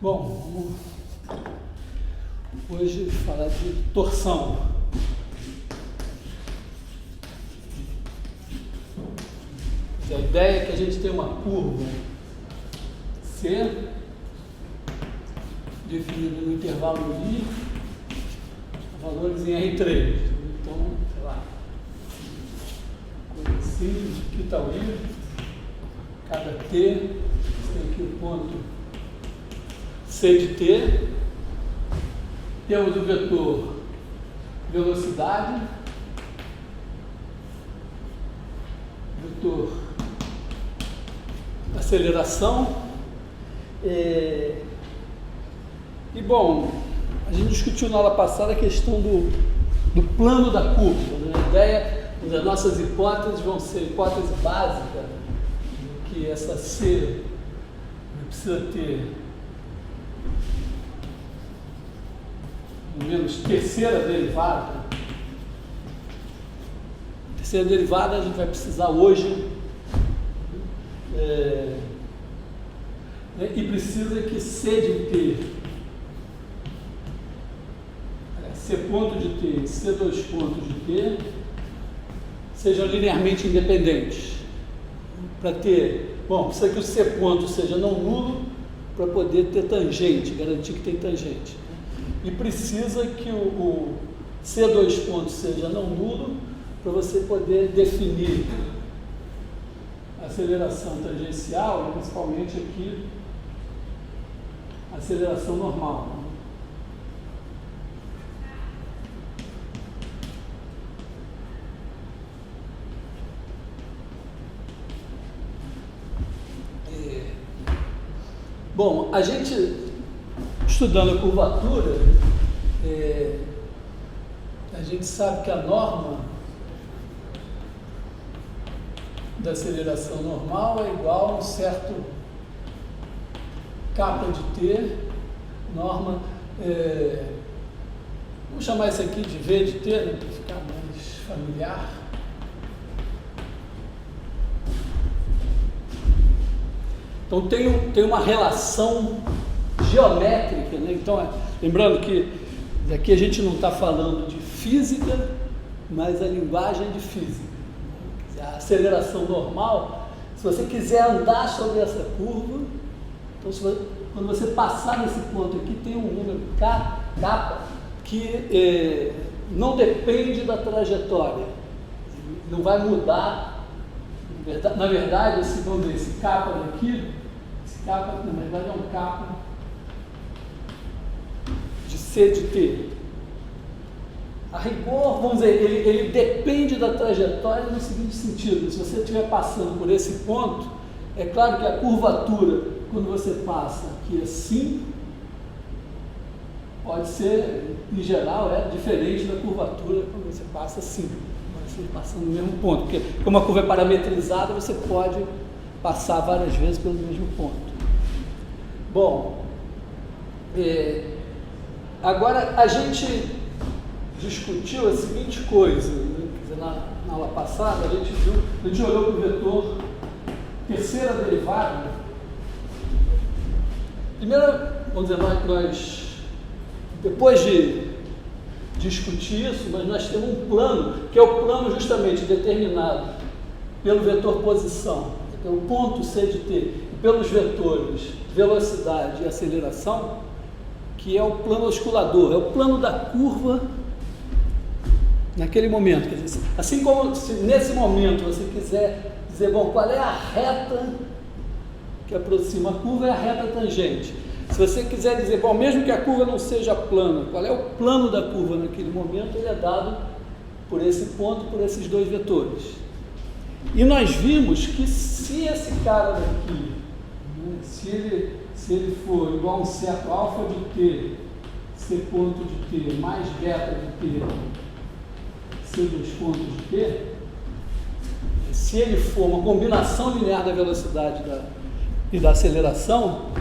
Bom, vamos hoje falar de torção. A ideia é que a gente tem uma curva C definida no intervalo I, valores em R3. Então, sei lá, coisa assim, aqui está o I, cada T, tem aqui o ponto C de T, temos o vetor velocidade, vetor aceleração, e bom, a gente discutiu na aula passada a questão do plano da curva, né? A ideia, as nossas hipóteses vão ser hipótese básica, que essa C precisa ter pelo menos terceira derivada. Terceira derivada a gente vai precisar hoje, e precisa que C de T, C ponto de T e C dois pontos de T sejam linearmente independentes. Para ter, bom, precisa que o C ponto seja não nulo para poder ter tangente, garantir que tem tangente. E precisa que o C dois pontos seja não nulo para você poder definir a aceleração tangencial, principalmente aqui a aceleração normal. Bom, a gente estudando a curvatura, a gente sabe que a norma da aceleração normal é igual a um certo kappa de T, norma, vamos chamar isso aqui de V de T, né, para ficar mais familiar. Então tem uma relação geométrica, né? Então, lembrando que aqui a gente não está falando de física, mas a linguagem de física. A aceleração normal, se você quiser andar sobre essa curva, então quando você passar nesse ponto aqui, tem um número kappa que não depende da trajetória, não vai mudar. Na verdade, esse kappa daqui, esse kappa, na verdade, é um kappa de C de T. A rigor, vamos dizer, ele depende da trajetória no seguinte sentido: se você estiver passando por esse ponto, é claro que a curvatura, quando você passa aqui assim, pode ser, em geral, diferente da curvatura quando você passa assim. Você passa no mesmo ponto, porque como a curva é parametrizada, você pode passar várias vezes pelo mesmo ponto. Bom, agora a gente discutiu a seguinte coisa, né? Quer dizer, na aula passada a gente olhou para o vetor terceira derivada. Primeiro, vamos dizer, nós depois de discutir isso, mas nós temos um plano, que é o plano justamente determinado pelo vetor posição, pelo ponto C de T, e pelos vetores velocidade e aceleração, que é o plano oscilador, é o plano da curva naquele momento. Quer dizer, assim como se nesse momento você quiser dizer, bom, qual é a reta que aproxima a curva, é a reta tangente. Se você quiser dizer, bom, mesmo que a curva não seja plana, qual é o plano da curva naquele momento, ele é dado por esse ponto, por esses dois vetores. E nós vimos que se esse cara daqui, né, se ele for igual a um certo alfa de T, C ponto de T, mais beta de T, C dois pontos de T, se ele for uma combinação linear da velocidade e da aceleração,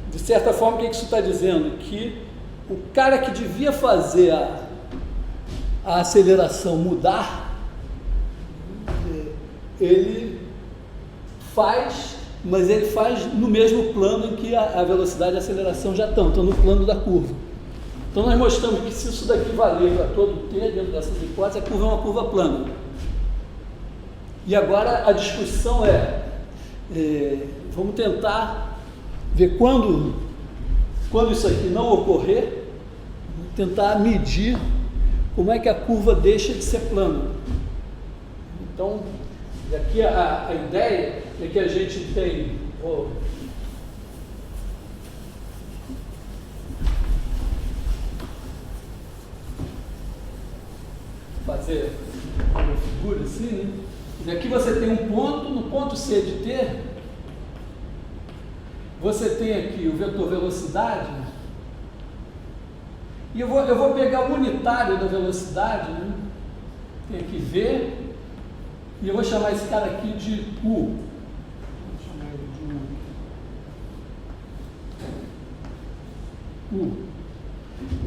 de certa forma, o que isso está dizendo? Que o cara que devia fazer a aceleração mudar, ele faz mas ele faz no mesmo plano em que a velocidade e a aceleração já estão no plano da curva. Então nós mostramos que se isso daqui valer para todo T, dentro dessas hipóteses, a curva é uma curva plana. E agora a discussão vamos tentar ver quando isso aqui não ocorrer, tentar medir como é que a curva deixa de ser plana. Então, aqui a ideia é que a gente tem... fazer uma figura assim, né? E aqui você tem um ponto, no ponto C de T, você tem aqui o vetor velocidade, e eu vou pegar o unitário da velocidade, né? Tem aqui V, e eu vou chamar esse cara aqui de U. Vou chamar ele de U.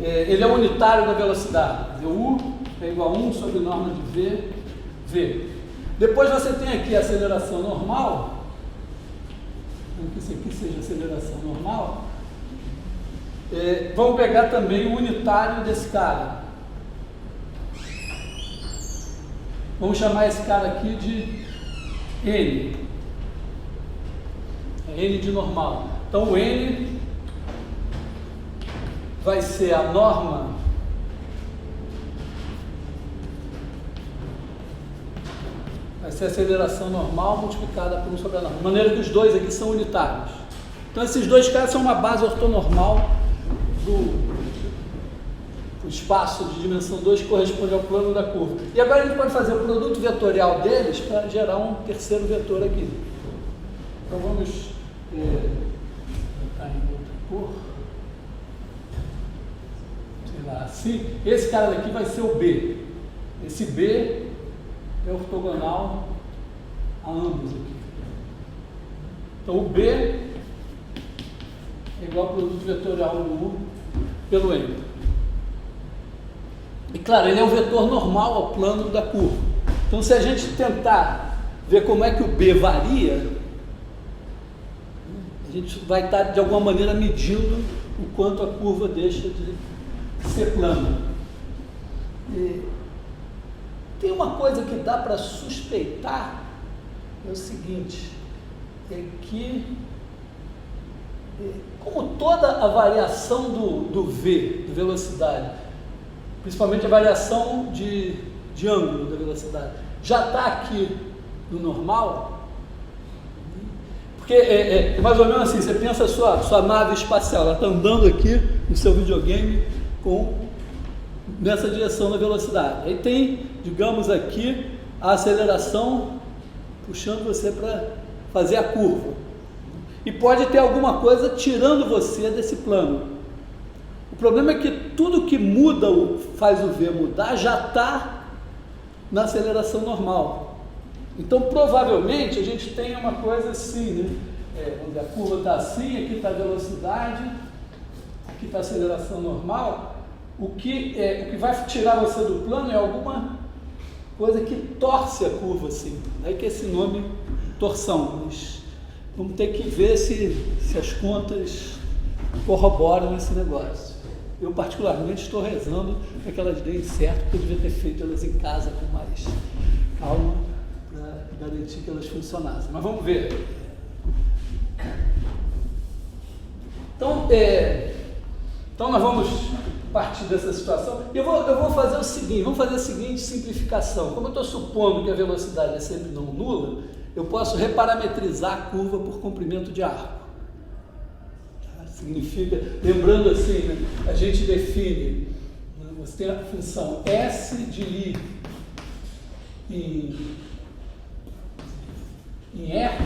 Ele é o unitário da velocidade. U é igual a 1 sobre norma de V. Depois você tem aqui a aceleração normal. Vamos que isso aqui seja aceleração normal. Vamos pegar também o unitário desse cara. Vamos chamar esse cara aqui de N. N de normal. Então o N vai ser a norma vai ser a aceleração normal multiplicada por 1 sobre a norma. De maneira que os dois aqui são unitários. Então esses dois caras são uma base ortonormal do espaço de dimensão 2 que corresponde ao plano da curva. E agora a gente pode fazer o produto vetorial deles para gerar um terceiro vetor aqui. Então vamos botar em outra cor. Sei lá, assim. Esse cara daqui vai ser o B. Esse B é ortogonal a ambos aqui. Então o B é igual ao produto vetorial do U pelo N. E claro, ele é um vetor normal ao plano da curva. Então se a gente tentar ver como é que o B varia, a gente vai estar de alguma maneira medindo o quanto a curva deixa de ser plana. E tem uma coisa que dá para suspeitar, é o seguinte, é que como toda a variação do V, de velocidade, principalmente a variação de ângulo da velocidade, já está aqui no normal, porque é mais ou menos assim, você pensa a sua nave espacial, ela está andando aqui no seu videogame nessa direção da velocidade. Aí tem, digamos aqui, a aceleração puxando você para fazer a curva. E pode ter alguma coisa tirando você desse plano. O problema é que tudo que muda, faz o V mudar, já está na aceleração normal. Então, provavelmente, a gente tem uma coisa assim, né? Onde a curva está assim, aqui está a velocidade, aqui está a aceleração normal. O que vai tirar você do plano é alguma coisa que torce a curva assim. Daí que esse nome, torção. Mas vamos ter que ver se as contas corroboram esse negócio. Eu, particularmente, estou rezando para que elas deem certo, porque eu devia ter feito elas em casa com mais calma, para garantir que elas funcionassem. Mas vamos ver. Então nós vamos partir dessa situação. Eu vou fazer o seguinte, vamos fazer a seguinte simplificação. Como eu estou supondo que a velocidade é sempre não nula, eu posso reparametrizar a curva por comprimento de arco. Significa, lembrando assim, né, a gente define, né, você tem a função S de I em R,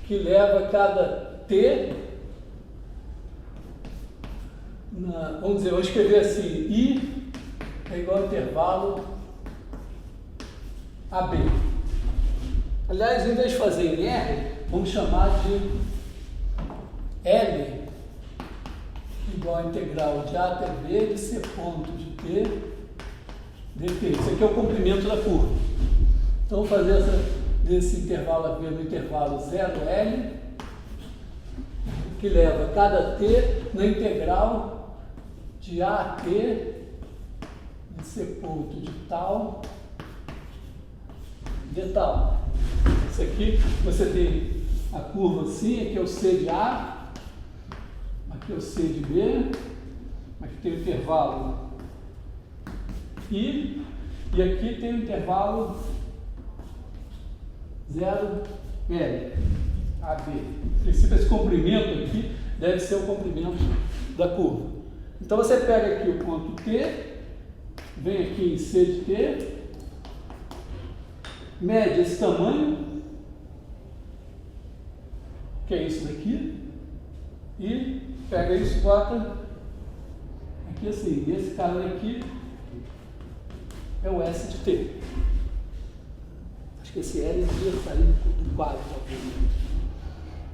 que leva cada T, vamos dizer, vou escrever assim, I é igual a intervalo AB. Aliás, em vez de fazer em R, vamos chamar de L igual a integral de A até B de C ponto de T dt. Isso aqui é o comprimento da curva. Então, vou fazer desse intervalo AB no intervalo 0L que leva cada t na integral de a a t de c ponto de tal de tal. Isso aqui você tem a curva assim, aqui é o C de A, aqui é o C de B, aqui tem o intervalo I, e aqui tem o intervalo 0L, AB. Em princípio, esse comprimento aqui deve ser o comprimento da curva. Então, você pega aqui o ponto T, vem aqui em C de T, mede esse tamanho, que é isso daqui, e pega isso e bota aqui assim. E esse cara aqui é o S de T. Acho que esse L devia sair do quadro, talvez.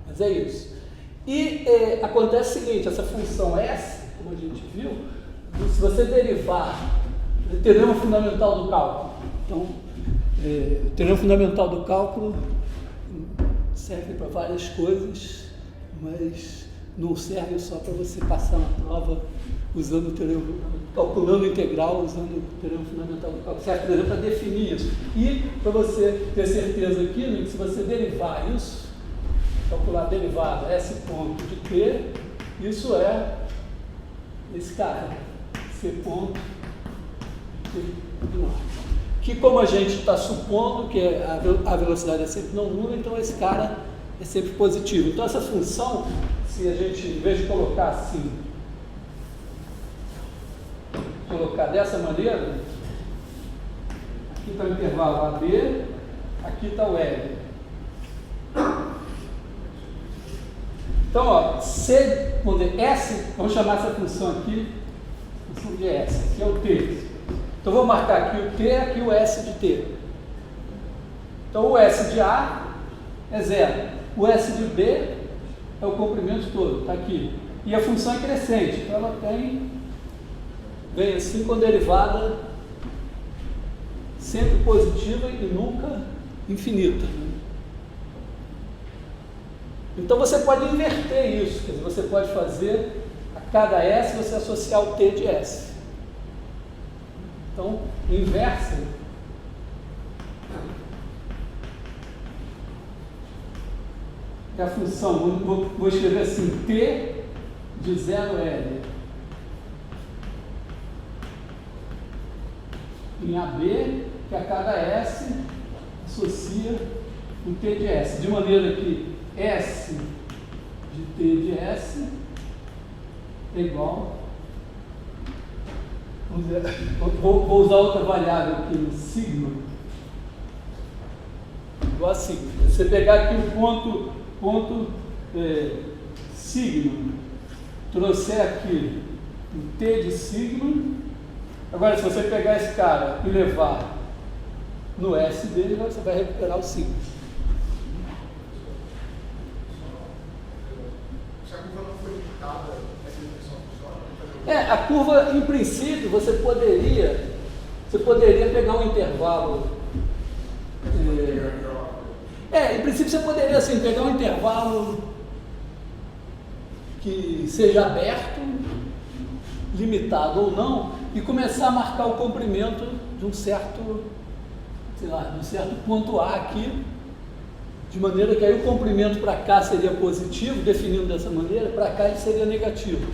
Mas é isso. E acontece o seguinte, essa função S, como a gente viu, se você derivar o teorema fundamental do cálculo, então, o teorema fundamental do cálculo serve para várias coisas, mas não serve só para você passar uma prova usando o teorema, calculando integral, usando o teorema fundamental do cálculo. Serve, por exemplo, para definir isso. E para você ter certeza aqui, que se você derivar isso, calcular a derivada S ponto de T, isso é esse cara, C ponto de T de norte. Que, como a gente está supondo que a velocidade é sempre não nula, então esse cara é sempre positivo. Então essa função, se a gente, em vez de colocar assim, colocar dessa maneira, aqui está o intervalo AB, aqui está o L. Então, ó, C, vamos dizer, S, vamos chamar essa função aqui, função de S, aqui é o T. Então, vou marcar aqui o T, aqui o S de T. Então, o S de A é 0. O S de B é o comprimento todo, está aqui. E a função é crescente, então ela vem assim com derivada sempre positiva e nunca infinita. Então, você pode inverter isso, quer dizer, você pode fazer a cada S você associar o T de S. Então, inversa é a função, vou escrever assim, T de 0L em AB, que a cada S associa um T de S, de maneira que S de T de S é igual, vou usar outra variável aqui, sigma, igual a sigma. Você pegar aqui o ponto sigma, trouxer aqui um T de sigma, agora se você pegar esse cara e levar no S dele, você vai recuperar o sigma. A curva, em princípio, você poderia pegar um intervalo. Em princípio, você poderia assim, pegar um intervalo que seja aberto, limitado ou não, e começar a marcar o comprimento de um certo, sei lá, de um certo ponto A aqui, de maneira que aí o comprimento para cá seria positivo, definindo dessa maneira, para cá ele seria negativo.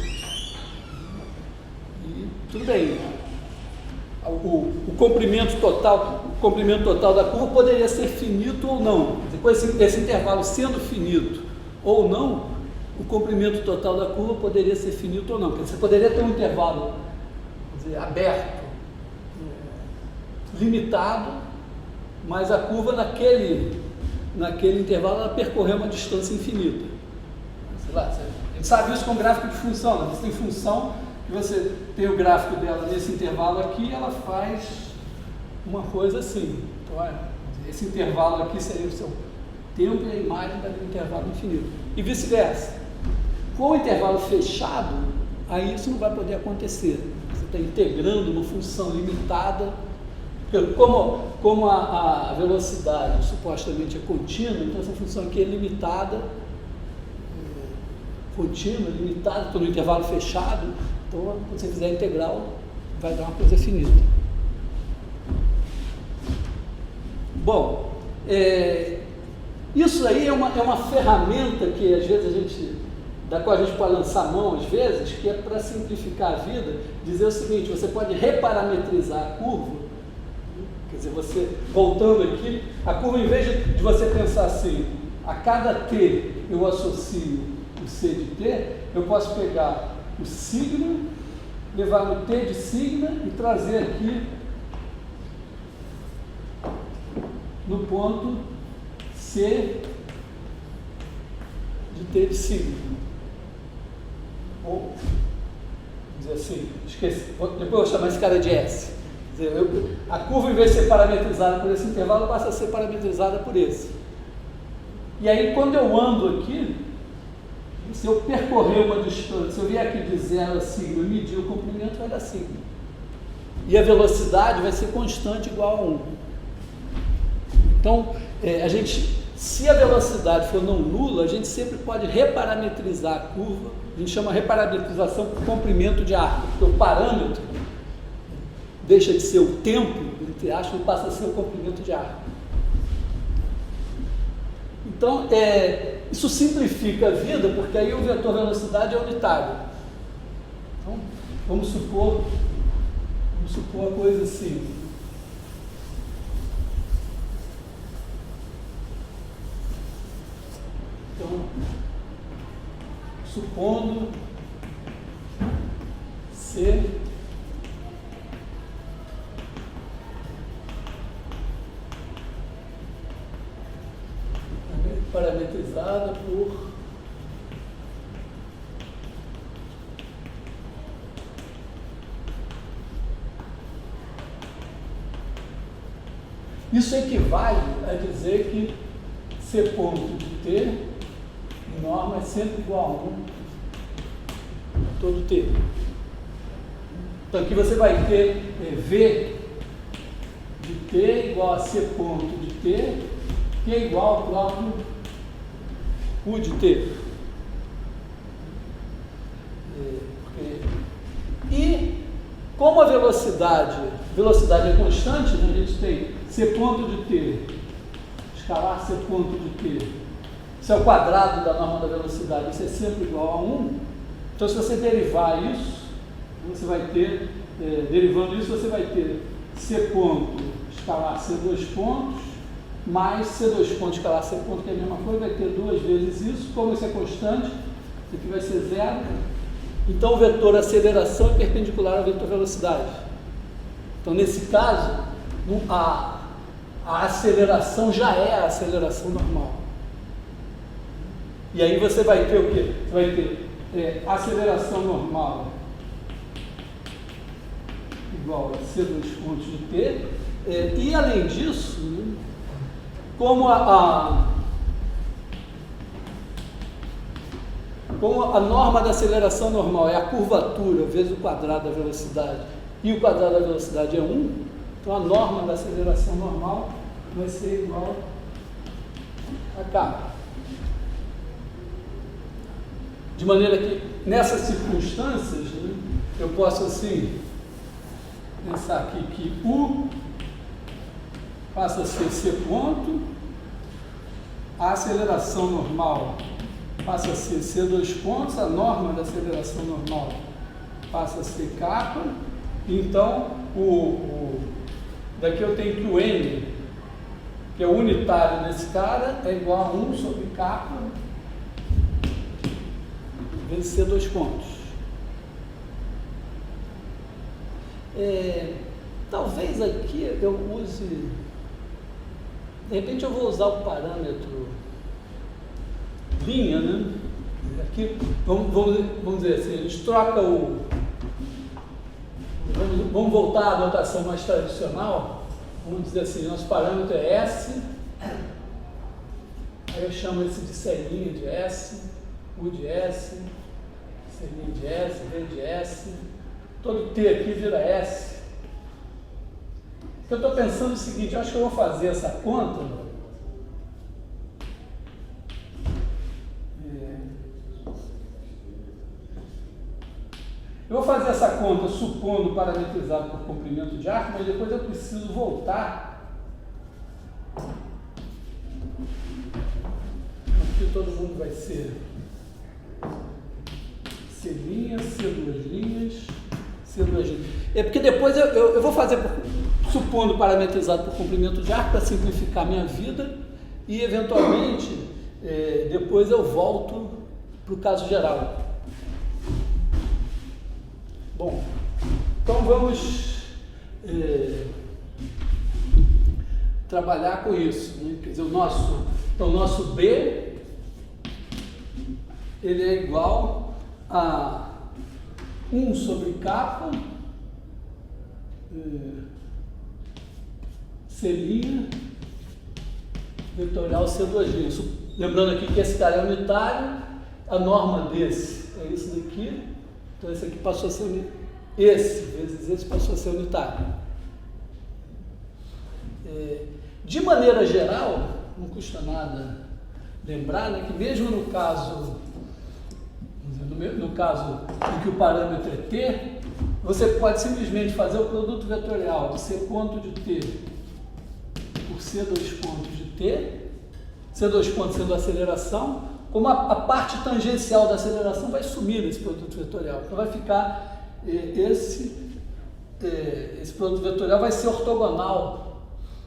Tudo bem, o comprimento total da curva poderia ser finito ou não. Depois, esse intervalo sendo finito ou não, o comprimento total da curva poderia ser finito ou não. Porque você poderia ter um intervalo, quer dizer, aberto, limitado, mas a curva naquele intervalo ela percorreu uma distância infinita. Sei lá, a gente sabe isso com gráfico de função, você tem função que você tem o gráfico dela nesse intervalo aqui e ela faz uma coisa assim. Então, esse intervalo aqui seria o seu tempo e a imagem daquele intervalo infinito. E vice-versa. Com o intervalo fechado, aí isso não vai poder acontecer. Você está integrando uma função limitada. Como a velocidade supostamente é contínua, então essa função aqui é limitada. contínua, limitada, estou no intervalo fechado, então quando você fizer a integral, vai dar uma coisa finita. Bom, isso aí é uma ferramenta que às vezes da qual a gente pode lançar mão às vezes, que é para simplificar a vida, dizer o seguinte: você pode reparametrizar a curva, quer dizer, você, voltando aqui, a curva, em vez de você pensar assim, a cada t eu associo o c de t, eu posso pegar o sigma, levar no t de sigma e trazer aqui no ponto c de t de sigma. Ou, dizer assim, esqueci, depois eu vou chamar esse cara de S. Quer dizer, a curva, em vez de ser parametrizada por esse intervalo, passa a ser parametrizada por esse. E aí, quando eu ando aqui, se eu percorrer uma distância, se eu vier aqui de 0 a sigma, medir o comprimento, vai dar sigma. E a velocidade vai ser constante, igual a 1. Então, se a velocidade for não nula, a gente sempre pode reparametrizar a curva. A gente chama reparametrização por comprimento de arco, porque o parâmetro deixa de ser o tempo, entre aspas, e passa a ser o comprimento de arco. Então, isso simplifica a vida, porque aí o vetor velocidade é unitário. Então, vamos supor a coisa assim. Então, supondo C parametrizada por isso equivale a dizer que C ponto de T em norma é sempre igual a 1 todo T. Então aqui você vai ter V de T igual a C ponto de T, que é igual ao próprio U de T. E como a velocidade é constante, né, a gente tem C ponto de T, escalar C ponto de T, isso é o quadrado da norma da velocidade, isso é sempre igual a 1. Então, se você derivar isso, você vai ter, derivando isso, você vai ter C ponto escalar C2 pontos, mais C2 ponto escalar C ponto, que é a mesma coisa, vai ter 2 vezes isso. Como isso é constante, isso aqui vai ser 0. Então, o vetor aceleração é perpendicular ao vetor velocidade. Então, nesse caso, a aceleração já é a aceleração normal. E aí você vai ter o quê? Você vai ter aceleração normal igual a C2 pontos de T. E, além disso, né, como a norma da aceleração normal é a curvatura vezes o quadrado da velocidade, e o quadrado da velocidade é 1, então a norma da aceleração normal vai ser igual a K. De maneira que, nessas circunstâncias, né, eu posso, assim, pensar aqui que U passa a ser C ponto, a aceleração normal passa a ser C2 pontos, a norma da aceleração normal passa a ser K, então, daqui eu tenho que o N, que é o unitário desse cara, é igual a 1 sobre K vezes C2 pontos. Talvez aqui eu use, de repente eu vou usar o parâmetro linha, né? Aqui, vamos dizer assim, a gente troca vamos voltar à notação mais tradicional, vamos dizer assim, nosso parâmetro é S, aí eu chamo esse de C' de S, U de S, C' de S, V de S, todo T aqui vira S. Eu estou pensando o seguinte, eu acho que eu vou fazer essa conta, Eu vou fazer essa conta supondo parametrizado por comprimento de arco, mas depois eu preciso voltar. Aqui todo mundo vai ser C', C2 linhas, C2 linhas. É porque depois eu vou fazer supondo parametrizado por comprimento de arco para simplificar a minha vida e eventualmente depois eu volto para o caso geral. Bom, então vamos trabalhar com isso, né? Quer dizer, o nosso B ele é igual a 1 sobre capa C' vetorial C2'. Lembrando aqui que esse cara é unitário, a norma desse é isso daqui, então esse aqui passou a ser unitário, esse vezes esse passou a ser unitário. De maneira geral, não custa nada lembrar, né, que mesmo no caso em que o parâmetro é T, você pode simplesmente fazer o produto vetorial de C ponto de T por C2 pontos de T, C2 pontos sendo a aceleração, como a parte tangencial da aceleração vai sumir nesse produto vetorial. Então vai ficar esse produto vetorial vai ser ortogonal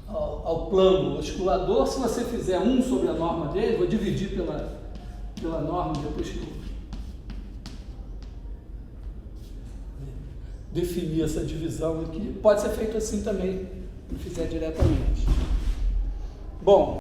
ao plano oscilador. Se você fizer 1 sobre a norma dele, vou dividir pela norma depois que eu definir essa divisão aqui. Pode ser feito assim também, se fizer diretamente. Bom.